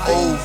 oath.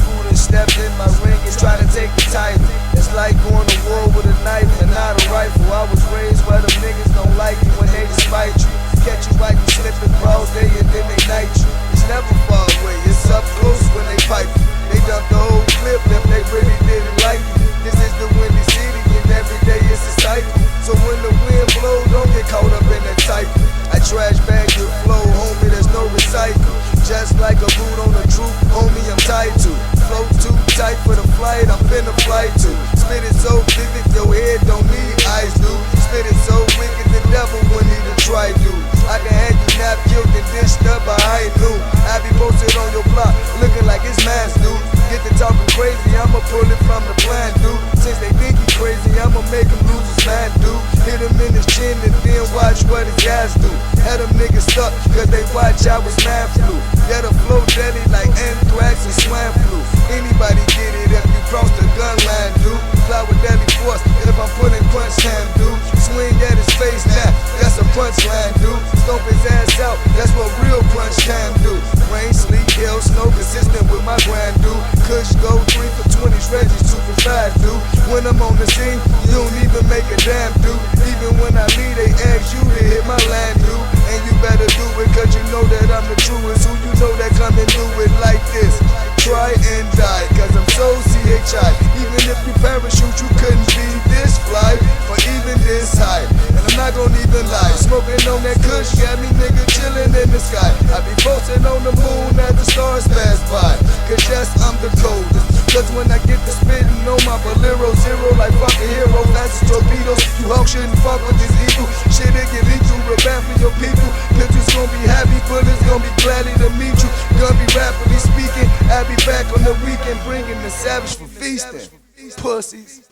Who done stepped in my ring and tried to take the title? It's like going to war with a knife and not a rifle. I was raised where them niggas don't like you when they despite you. Catch you while you slipping broad day and then they night you. It's never far away, it's up close when they pipe you. They dump the whole clip if they really didn't like you. This is the Windy City and every day it's a cycle. So when the wind blows, don't get caught up in that cycle. I trash bag your flow, homie, there's no recycle. Just like a boot on a troop, homie, I'm tied to. Flow too tight for the flight, I'm finna fly to. Spit it so vivid, your head don't need eyes, dude. Spit it so wicked, the devil wouldn't even try, dude. I can have you nap killed and dished up behind noon. I be posted on your block, looking like it's mass, dude. Get to talking crazy, I'ma pull it from the plan, dude. Since they think he crazy, I'ma make him lose his man, dude. Hit him in his chin and then watch what his ass do. Had them niggas stuck, cause they watch I was man flu. Yeah, the flow deadly like anthrax and swine flu. Anybody get it if you cross the gun line, dude. Fly with deadly force if I'm putting punch time, dude. Swing at his face now, that's a punchline, dude. Stomp his ass out, that's what real punch time do. Rain, sleet, hail, snow, consistent with my grind, dude. Kush go 3 for 20s, Reggie's 2 for 5, dude. When I'm on the scene, you don't even make a damn, dude. Even when I leave, they ask you to hit my line, dude. And you better do it, cause you know that I'm the truest. Who you know that come and do it like this? Try and die, cause I'm so CHI. Even if you parachute, you couldn't be this fly, or even this high. And I'm not gonna even lie, smoking on that kush got me nigga chillin' in the sky. I be posting on the moon as the stars pass by, cause yes, I'm the coldest. Cause when I get to spittin' on my Bolero zero, like fucking hero, fast as torpedoes. You hawk shouldn't fuck with this evil. Shit, it get lethal, real bad for your people. Pictures gon' be happy, bullets gon' be glad to meet you. Gonna be rapidly speaking, I'll be back on the weekend, bringing the savage for feasting. Pussies.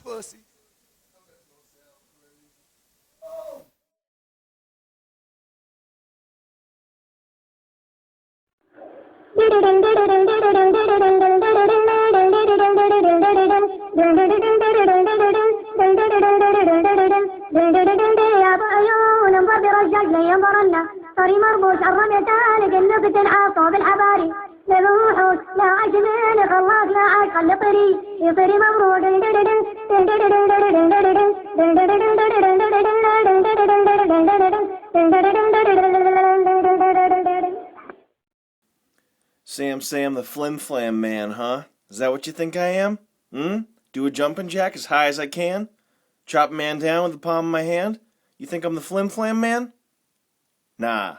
يا ابو عيون مبرر الجلد ينظرنا طري مربوط الرميتان قلب تنعاصوا بالحباري لبوحوش لا عجمين خلاص لا عاش خلي طري مبروك Sam the Flim Flam Man, huh? Is that what you think I am? Do a jumping jack as high as I can? Chop a man down with the palm of my hand? You think I'm the Flim Flam Man? Nah.